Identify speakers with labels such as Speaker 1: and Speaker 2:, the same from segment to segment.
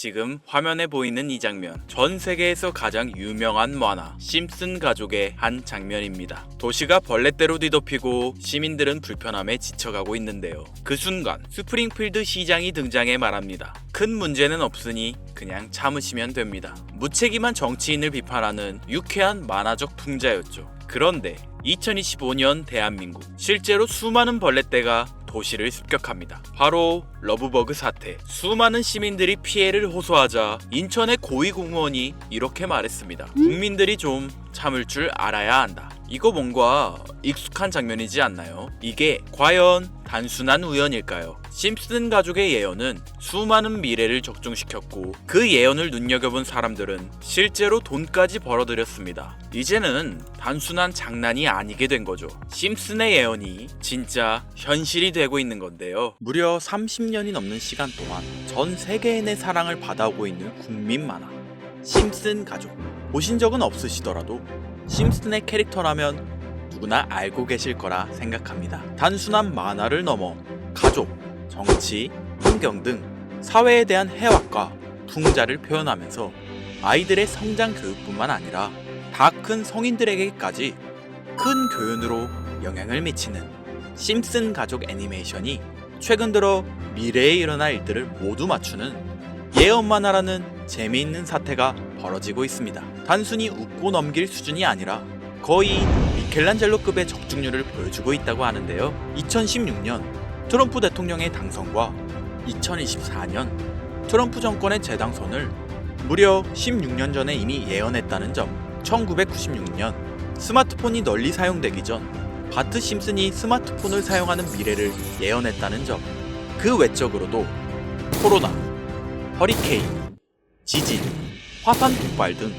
Speaker 1: 지금 화면에 보이는 이 장면, 전 세계에서 가장 유명한 만화 심슨 가족의 한 장면입니다. 도시가 벌레떼로 뒤덮이고 시민들은 불편함에 지쳐가고 있는데요. 그 순간 스프링필드 시장이 등장해 말합니다. 큰 문제는 없으니 그냥 참으시면 됩니다. 무책임한 정치인을 비판하는 유쾌한 만화적 풍자였죠. 그런데 2025년 대한민국, 실제로 수많은 벌레떼가 도시를 습격합니다. 바로 러브버그 사태. 수많은 시민들이 피해를 호소하자 인천의 고위공무원이 이렇게 말했습니다. 국민들이 좀 참을 줄 알아야 한다. 이거 뭔가 익숙한 장면이지 않나요? 이게 과연 단순한 우연일까요? 심슨 가족의 예언은 수많은 미래를 적중시켰고 그 예언을 눈여겨본 사람들은 실제로 돈까지 벌어들였습니다. 이제는 단순한 장난이 아니게 된 거죠. 심슨의 예언이 진짜 현실이 되고 있는 건데요. 무려 30년이 넘는 시간 동안 전 세계인의 사랑을 받아오고 있는 국민 만화 심슨 가족. 보신 적은 없으시더라도 심슨의 캐릭터라면 누구나 알고 계실 거라 생각합니다. 단순한 만화를 넘어 가족, 정치, 환경 등 사회에 대한 해악과 풍자를 표현하면서 아이들의 성장 교육뿐만 아니라 다 큰 성인들에게까지 큰 교훈으로 영향을 미치는 심슨 가족 애니메이션이 최근 들어 미래에 일어날 일들을 모두 맞추는 예언 만화라는 재미있는 사태가 벌어지고 있습니다. 단순히 웃고 넘길 수준이 아니라 거의 미켈란젤로급의 적중률을 보여주고 있다고 하는데요. 2016년 트럼프 대통령의 당선과 2024년 트럼프 정권의 재당선을 무려 16년 전에 이미 예언했다는 점. 1996년 스마트폰이 널리 사용되기 전 바트 심슨이 스마트폰을 사용하는 미래를 예언했다는 점. 그 외적으로도 코로나, 허리케인, 지진, 화산 폭발 등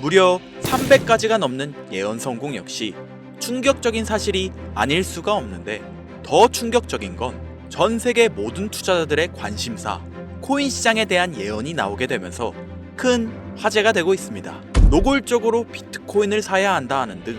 Speaker 1: 무려 300가지가 넘는 예언 성공 역시 충격적인 사실이 아닐 수가 없는데, 더 충격적인 건 전 세계 모든 투자자들의 관심사, 코인 시장에 대한 예언이 나오게 되면서 큰 화제가 되고 있습니다. 노골적으로 비트코인을 사야 한다 하는 등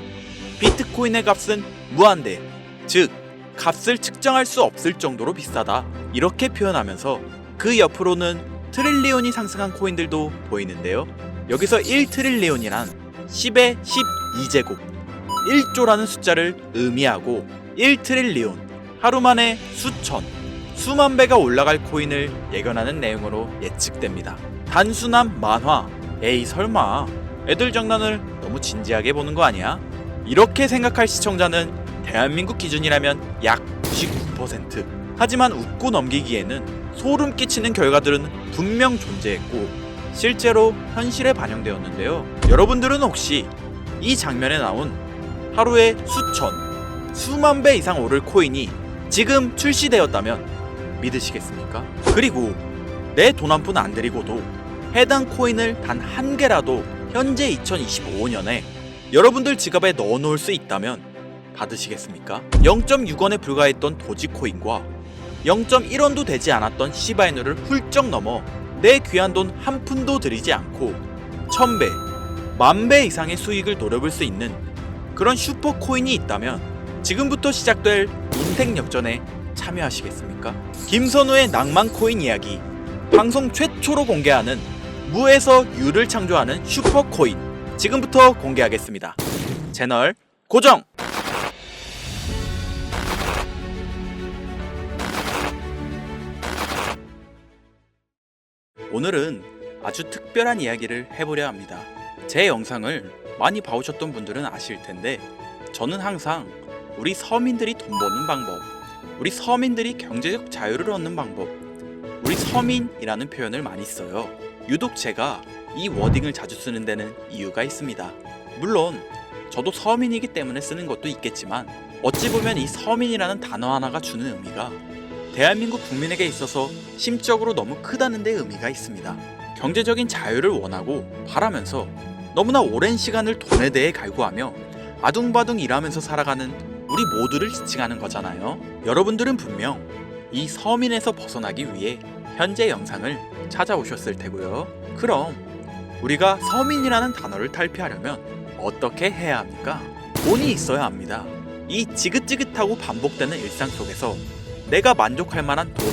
Speaker 1: 비트코인의 값은 무한대, 즉 값을 측정할 수 없을 정도로 비싸다, 이렇게 표현하면서 그 옆으로는 트릴리온이 상승한 코인들도 보이는데요. 여기서 1트릴리온이란 10의 12제곱 1조라는 숫자를 의미하고 1트릴리온, 하루 만에 수천, 수만 배가 올라갈 코인을 예견하는 내용으로 예측됩니다. 단순한 만화, 에이 설마 애들 장난을 너무 진지하게 보는 거 아니야? 이렇게 생각할 시청자는 대한민국 기준이라면 약 99%. 하지만 웃고 넘기기에는 소름 끼치는 결과들은 분명 존재했고 실제로 현실에 반영되었는데요. 여러분들은 혹시 이 장면에 나온 하루에 수천, 수만 배 이상 오를 코인이 지금 출시되었다면 믿으시겠습니까? 그리고 내 돈 한 푼 안 들이고도 해당 코인을 단 한 개라도 현재 2025년에 여러분들 지갑에 넣어놓을 수 있다면 받으시겠습니까? 0.6원에 불과했던 도지코인과 0.1원도 되지 않았던 시바이누를 훌쩍 넘어 내 귀한 돈 한 푼도 들이지 않고 1000배, 10,000배 이상의 수익을 노려볼 수 있는 그런 슈퍼코인이 있다면 지금부터 시작될 인생 역전에 참여하시겠습니까? 김선우의 낭만코인 이야기, 방송 최초로 공개하는 무에서 유를 창조하는 슈퍼코인, 지금부터 공개하겠습니다. 채널 고정! 오늘은 아주 특별한 이야기를 해보려 합니다. 제 영상을 많이 봐오셨던 분들은 아실 텐데 저는 항상 우리 서민들이 돈 버는 방법, 우리 서민들이 경제적 자유를 얻는 방법, 우리 서민이라는 표현을 많이 써요. 유독 제가 이 워딩을 자주 쓰는 데는 이유가 있습니다. 물론 저도 서민이기 때문에 쓰는 것도 있겠지만 어찌 보면 이 서민이라는 단어 하나가 주는 의미가 대한민국 국민에게 있어서 심적으로 너무 크다는 데 의미가 있습니다. 경제적인 자유를 원하고 바라면서 너무나 오랜 시간을 돈에 대해 갈구하며 아둥바둥 일하면서 살아가는 우리 모두를 지칭하는 거잖아요. 여러분들은 분명 이 서민에서 벗어나기 위해 현재 영상을 찾아오셨을 테고요. 그럼 우리가 서민이라는 단어를 탈피하려면 어떻게 해야 합니까? 돈이 있어야 합니다. 이 지긋지긋하고 반복되는 일상 속에서 내가 만족할 만한 돈,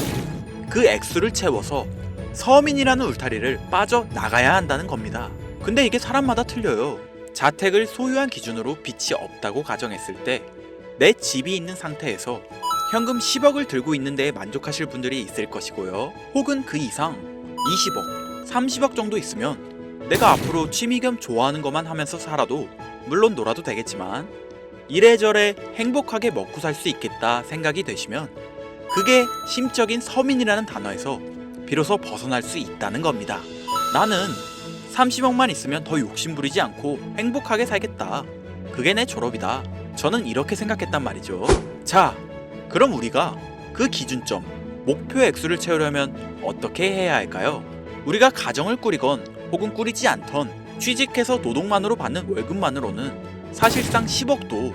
Speaker 1: 그 액수를 채워서 서민이라는 울타리를 빠져나가야 한다는 겁니다. 근데 이게 사람마다 틀려요. 자택을 소유한 기준으로 빚이 없다고 가정했을 때 내 집이 있는 상태에서 현금 10억을 들고 있는 데에 만족하실 분들이 있을 것이고요. 혹은 그 이상 20억, 30억 정도 있으면 내가 앞으로 취미 겸 좋아하는 것만 하면서 살아도, 물론 놀아도 되겠지만 이래저래 행복하게 먹고 살 수 있겠다 생각이 되시면 그게 심적인 서민이라는 단어에서 비로소 벗어날 수 있다는 겁니다. 나는 30억만 있으면 더 욕심부리지 않고 행복하게 살겠다. 그게 내 졸업이다. 저는 이렇게 생각했단 말이죠. 자, 그럼 우리가 그 기준점, 목표 액수를 채우려면 어떻게 해야 할까요? 우리가 가정을 꾸리건 혹은 꾸리지 않던 취직해서 노동만으로 받는 월급만으로는 사실상 10억도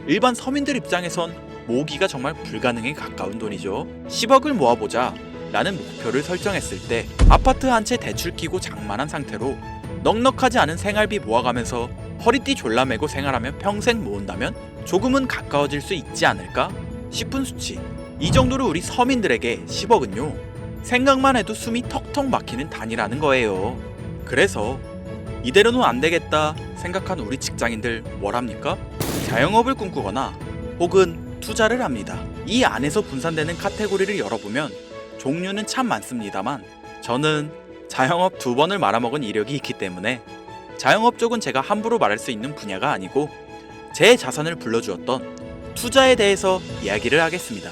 Speaker 1: 일반 서민들 입장에선 모으기가 정말 불가능에 가까운 돈이죠. 10억을 모아보자 라는 목표를 설정했을 때 아파트 한 채 대출 끼고 장만한 상태로 넉넉하지 않은 생활비 모아가면서 허리띠 졸라매고 생활하면 평생 모은다면 조금은 가까워질 수 있지 않을까 싶은 수치. 이 정도로 우리 서민들에게 10억은요, 생각만 해도 숨이 턱턱 막히는 단위라는 거예요. 그래서 이대로는 안 되겠다 생각한 우리 직장인들 뭘 합니까? 자영업을 꿈꾸거나 혹은 투자를 합니다. 이 안에서 분산되는 카테고리를 열어보면 종류는 참 많습니다만 저는 자영업 2번을 말아먹은 이력이 있기 때문에 자영업 쪽은 제가 함부로 말할 수 있는 분야가 아니고 제 자산을 불러주었던 투자에 대해서 이야기를 하겠습니다.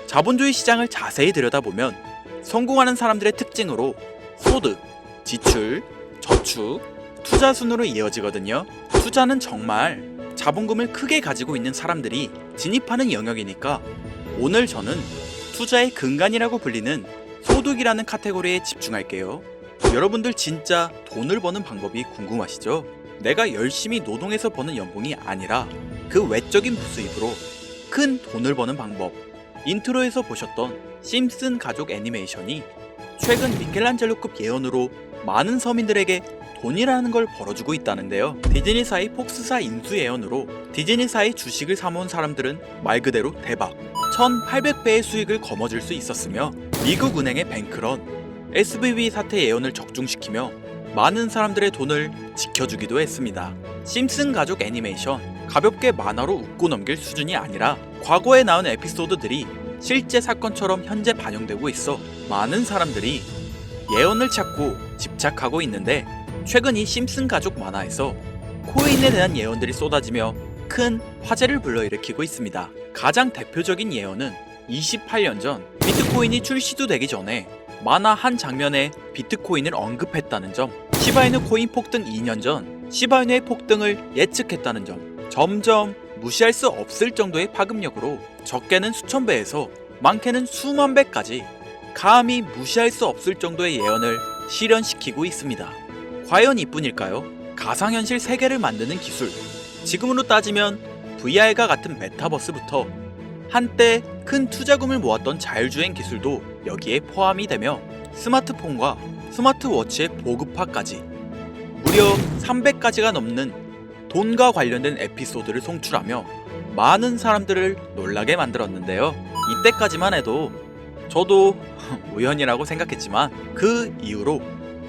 Speaker 1: 자본주의 시장을 자세히 들여다보면 성공하는 사람들의 특징으로 소득, 지출, 저축, 투자 순으로 이어지거든요. 투자는 정말 자본금을 크게 가지고 있는 사람들이 진입하는 영역이니까 오늘 저는 투자의 근간이라고 불리는 소득이라는 카테고리에 집중할게요. 여러분들 진짜 돈을 버는 방법이 궁금하시죠? 내가 열심히 노동해서 버는 연봉이 아니라 그 외적인 부수입으로 큰 돈을 버는 방법. 인트로에서 보셨던 심슨 가족 애니메이션이 최근 미켈란젤로급 예언으로 많은 서민들에게 돈이라는 걸 벌어주고 있다는데요. 디즈니사의 폭스사 인수 예언으로 디즈니사의 주식을 사모은 사람들은 말 그대로 대박 1800배의 수익을 거머쥘 수 있었으며 미국 은행의 뱅크런, SVB 사태 예언을 적중시키며 많은 사람들의 돈을 지켜주기도 했습니다. 심슨 가족 애니메이션, 가볍게 만화로 웃고 넘길 수준이 아니라 과거에 나온 에피소드들이 실제 사건처럼 현재 반영되고 있어 많은 사람들이 예언을 찾고 집착하고 있는데 최근 이 심슨 가족 만화에서 코인에 대한 예언들이 쏟아지며 큰 화제를 불러일으키고 있습니다. 가장 대표적인 예언은 28년 전 비트코인이 출시도 되기 전에 만화 한 장면에 비트코인을 언급했다는 점, 시바이누 코인 폭등 2년 전 시바이누의 폭등을 예측했다는 점, 점점 무시할 수 없을 정도의 파급력으로 적게는 수천 배에서 많게는 수만 배까지 감히 무시할 수 없을 정도의 예언을 실현시키고 있습니다. 과연 이뿐일까요? 가상현실 세계를 만드는 기술, 지금으로 따지면 VR과 같은 메타버스부터 한때 큰 투자금을 모았던 자율주행 기술도 여기에 포함이 되며 스마트폰과 스마트워치의 보급화까지 무려 300가지가 넘는 돈과 관련된 에피소드를 송출하며 많은 사람들을 놀라게 만들었는데요. 이때까지만 해도 저도 우연이라고 생각했지만 그 이후로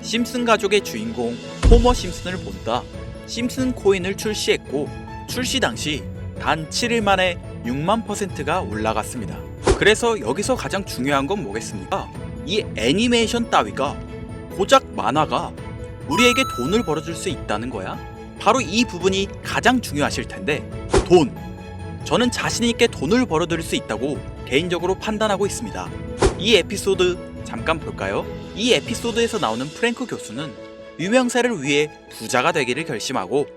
Speaker 1: 심슨 가족의 주인공 호머 심슨을 본다 심슨 코인을 출시했고 출시 당시 단 7일 만에 6만%가 올라갔습니다. 그래서 여기서 가장 중요한 건 뭐겠습니까? 이 애니메이션 따위가 고작 만화가 우리에게 돈을 벌어줄 수 있다는 거야? 바로 이 부분이 가장 중요하실 텐데 돈! 저는 자신있게 돈을 벌어들일 수 있다고 개인적으로 판단하고 있습니다. 이 에피소드 잠깐 볼까요? 이 에피소드에서 나오는 프랭크 교수는 유명세를 위해 부자가 되기를 결심하고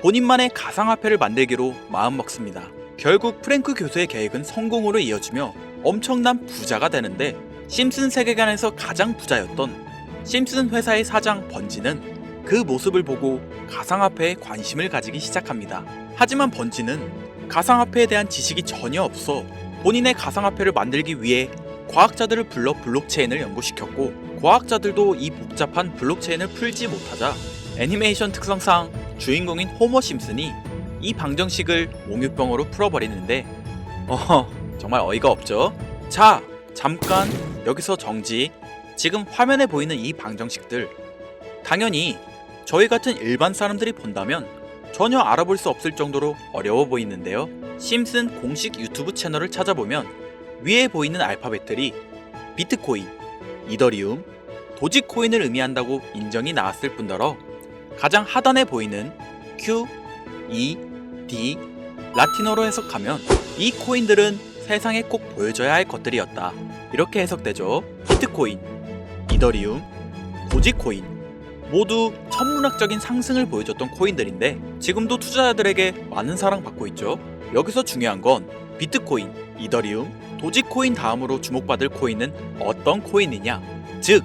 Speaker 1: 본인만의 가상화폐를 만들기로 마음먹습니다. 결국 프랭크 교수의 계획은 성공으로 이어지며 엄청난 부자가 되는데 심슨 세계관에서 가장 부자였던 심슨 회사의 사장 번지는 그 모습을 보고 가상화폐에 관심을 가지기 시작합니다. 하지만 번지는 가상화폐에 대한 지식이 전혀 없어 본인의 가상화폐를 만들기 위해 과학자들을 불러 블록체인을 연구시켰고 과학자들도 이 복잡한 블록체인을 풀지 못하자 애니메이션 특성상 주인공인 호머 심슨이 이 방정식을 몽유병으로 풀어버리는데 정말 어이가 없죠? 자, 잠깐 여기서 정지. 지금 화면에 보이는 이 방정식들, 당연히 저희 같은 일반 사람들이 본다면 전혀 알아볼 수 없을 정도로 어려워 보이는데요. 심슨 공식 유튜브 채널을 찾아보면 위에 보이는 알파벳들이 비트코인, 이더리움, 도지코인을 의미한다고 인정이 나왔을 뿐더러 가장 하단에 보이는 Q, E, D, 라틴어로 해석하면 이 코인들은 세상에 꼭 보여줘야 할 것들이었다. 이렇게 해석되죠. 비트코인, 이더리움, 도지코인 모두 천문학적인 상승을 보여줬던 코인들인데 지금도 투자자들에게 많은 사랑받고 있죠. 여기서 중요한 건 비트코인, 이더리움, 도지코인 다음으로 주목받을 코인은 어떤 코인이냐, 즉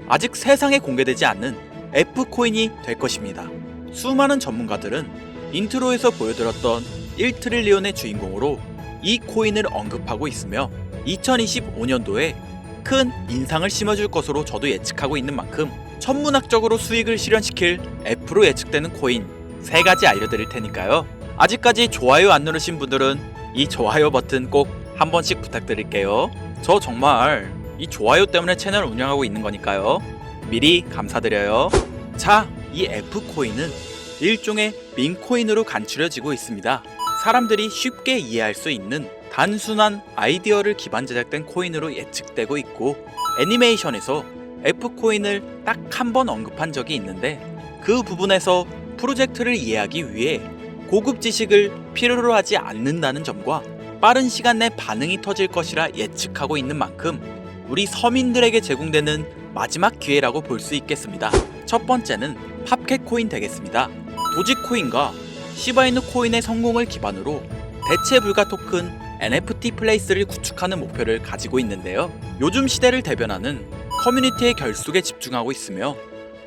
Speaker 1: 아직 세상에 공개되지 않는 F코인이 될 것입니다. 수많은 전문가들은 인트로에서 보여드렸던 1트릴리온의 주인공으로 이 코인을 언급하고 있으며 2025년도에 큰 인상을 심어줄 것으로 저도 예측하고 있는 만큼 천문학적으로 수익을 실현시킬 F로 예측되는 코인 3가지 알려드릴 테니까요. 아직까지 좋아요 안 누르신 분들은 이 좋아요 버튼 꼭 한 번씩 부탁드릴게요. 저 정말 이 좋아요 때문에 채널 운영하고 있는 거니까요. 미리 감사드려요. 자, 이 F코인은 일종의 밈코인으로 간추려지고 있습니다. 사람들이 쉽게 이해할 수 있는 단순한 아이디어를 기반 제작된 코인으로 예측되고 있고 애니메이션에서 F코인을 딱 한 번 언급한 적이 있는데 그 부분에서 프로젝트를 이해하기 위해 고급 지식을 필요로 하지 않는다는 점과 빠른 시간 내 반응이 터질 것이라 예측하고 있는 만큼 우리 서민들에게 제공되는 마지막 기회라고 볼 수 있겠습니다. 첫 번째는 팝캣코인 되겠습니다. 도지코인과 시바이누 코인의 성공을 기반으로 대체 불가 토큰 NFT 플레이스를 구축하는 목표를 가지고 있는데요. 요즘 시대를 대변하는 커뮤니티의 결속에 집중하고 있으며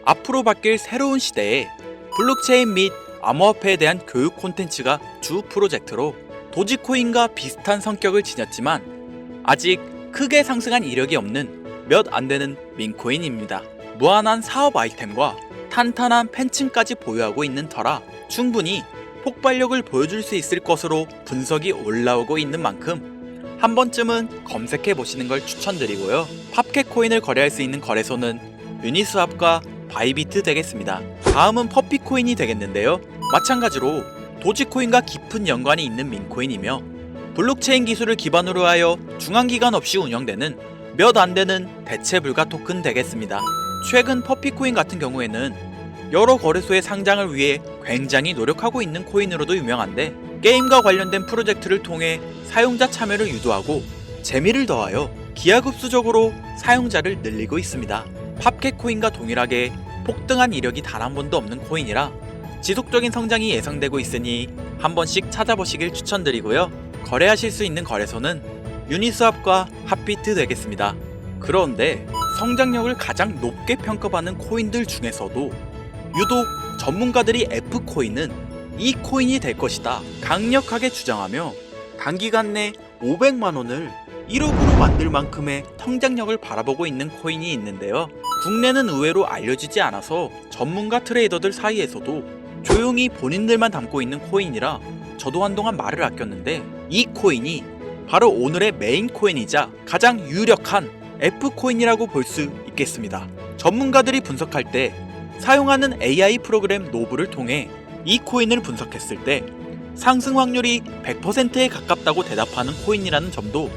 Speaker 1: 앞으로 바뀔 새로운 시대에 블록체인 및 암호화폐에 대한 교육 콘텐츠가 주 프로젝트로 도지코인과 비슷한 성격을 지녔지만 아직 크게 상승한 이력이 없는 몇 안 되는 밈코인입니다. 무한한 사업 아이템과 탄탄한 팬층까지 보유하고 있는 터라 충분히 폭발력을 보여줄 수 있을 것으로 분석이 올라오고 있는 만큼 한 번쯤은 검색해 보시는 걸 추천드리고요. 팝캣코인을 거래할 수 있는 거래소는 유니스왑과 바이비트 되겠습니다. 다음은 퍼피코인이 되겠는데요. 마찬가지로 도지코인과 깊은 연관이 있는 밈코인이며 블록체인 기술을 기반으로 하여 중앙기관 없이 운영되는 몇 안 되는 대체 불가 토큰 되겠습니다. 최근 퍼피코인 같은 경우에는 여러 거래소의 상장을 위해 굉장히 노력하고 있는 코인으로도 유명한데 게임과 관련된 프로젝트를 통해 사용자 참여를 유도하고 재미를 더하여 기하급수적으로 사용자를 늘리고 있습니다. 팝캣코인과 동일하게 폭등한 이력이 단 한 번도 없는 코인이라 지속적인 성장이 예상되고 있으니 한 번씩 찾아보시길 추천드리고요. 거래하실 수 있는 거래소는 유니스왑과 핫비트 되겠습니다. 그런데 성장력을 가장 높게 평가받는 코인들 중에서도 유독 전문가들이 F코인은 이 코인이 될 것이다 강력하게 주장하며 단기간 내 500만원을 1억으로 만들 만큼의 성장력을 바라보고 있는 코인이 있는데요. 국내는 의외로 알려지지 않아서 전문가 트레이더들 사이에서도 조용히 본인들만 담고 있는 코인이라 저도 한동안 말을 아꼈는데 이 코인이 바로 오늘의 메인 코인이자 가장 유력한 F코인이라고 볼 수 있겠습니다. 전문가들이 분석할 때 사용하는 AI 프로그램 노브를 통해 이 코인을 분석했을 때 상승 확률이 100%에 가깝다고 대답하는 코인이라는 점도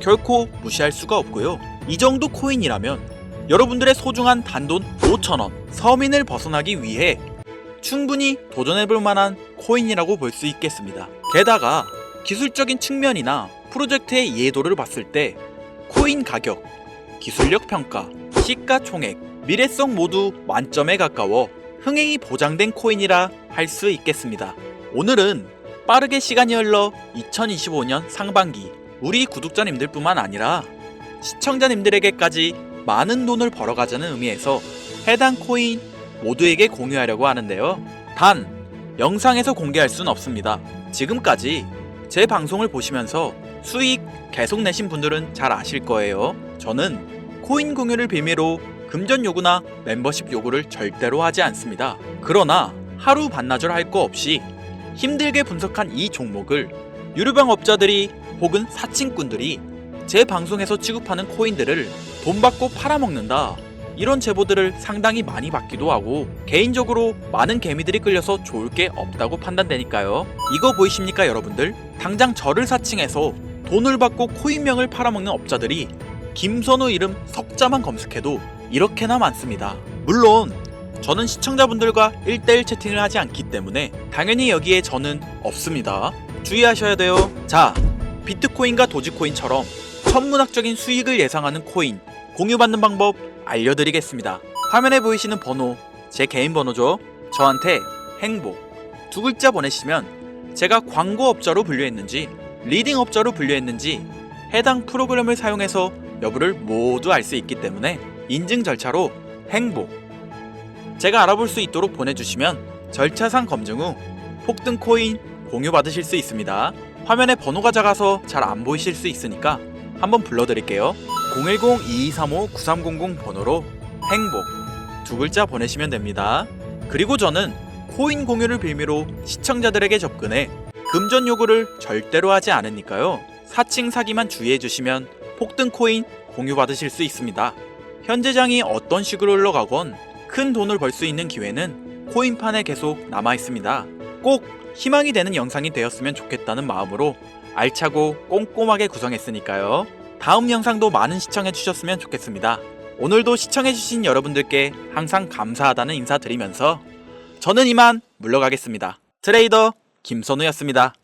Speaker 1: 결코 무시할 수가 없고요. 이 정도 코인이라면 여러분들의 소중한 단돈 5,000원 서민을 벗어나기 위해 충분히 도전해볼 만한 코인이라고 볼 수 있겠습니다. 게다가 기술적인 측면이나 프로젝트의 이해도를 봤을 때 코인 가격, 기술력 평가, 시가총액, 미래성 모두 만점에 가까워 흥행이 보장된 코인이라 할 수 있겠습니다. 오늘은 빠르게 시간이 흘러 2025년 상반기 우리 구독자님들 뿐만 아니라 시청자님들에게까지 많은 돈을 벌어가자는 의미에서 해당 코인 모두에게 공유하려고 하는데요. 단 영상에서 공개할 순 없습니다. 지금까지 제 방송을 보시면서 수익 계속 내신 분들은 잘 아실 거예요. 저는 코인 공유를 빌미로 금전 요구나 멤버십 요구를 절대로 하지 않습니다. 그러나 하루 반나절 할 거 없이 힘들게 분석한 이 종목을 유료방 업자들이 혹은 사칭꾼들이 제 방송에서 취급하는 코인들을 돈 받고 팔아먹는다. 이런 제보들을 상당히 많이 받기도 하고 개인적으로 많은 개미들이 끌려서 좋을 게 없다고 판단되니까요. 이거 보이십니까 여러분들? 당장 저를 사칭해서 돈을 받고 코인명을 팔아먹는 업자들이 김선우 이름 석자만 검색해도 이렇게나 많습니다. 물론 저는 시청자분들과 1대1 채팅을 하지 않기 때문에 당연히 여기에 저는 없습니다. 주의하셔야 돼요. 자, 비트코인과 도지코인처럼 천문학적인 수익을 예상하는 코인 공유받는 방법 알려드리겠습니다. 화면에 보이시는 번호 제 개인 번호죠. 저한테 행복 두 글자 보내시면 제가 광고업자로 분류했는지 리딩업자로 분류했는지 해당 프로그램을 사용해서 여부를 모두 알 수 있기 때문에 인증 절차로 행복 제가 알아볼 수 있도록 보내주시면 절차상 검증 후 폭등 코인 공유받으실 수 있습니다. 화면에 번호가 작아서 잘 안 보이실 수 있으니까 한번 불러드릴게요. 010-2235-9300 번호로 행복 두 글자 보내시면 됩니다. 그리고 저는 코인 공유를 빌미로 시청자들에게 접근해 금전 요구를 절대로 하지 않으니까요. 사칭 사기만 주의해주시면 폭등 코인 공유받으실 수 있습니다. 현재장이 어떤 식으로 흘러가건 큰 돈을 벌 수 있는 기회는 코인판에 계속 남아있습니다. 꼭 희망이 되는 영상이 되었으면 좋겠다는 마음으로 알차고 꼼꼼하게 구성했으니까요. 다음 영상도 많은 시청해주셨으면 좋겠습니다. 오늘도 시청해주신 여러분들께 항상 감사하다는 인사 드리면서 저는 이만 물러가겠습니다. 트레이더 김선우였습니다.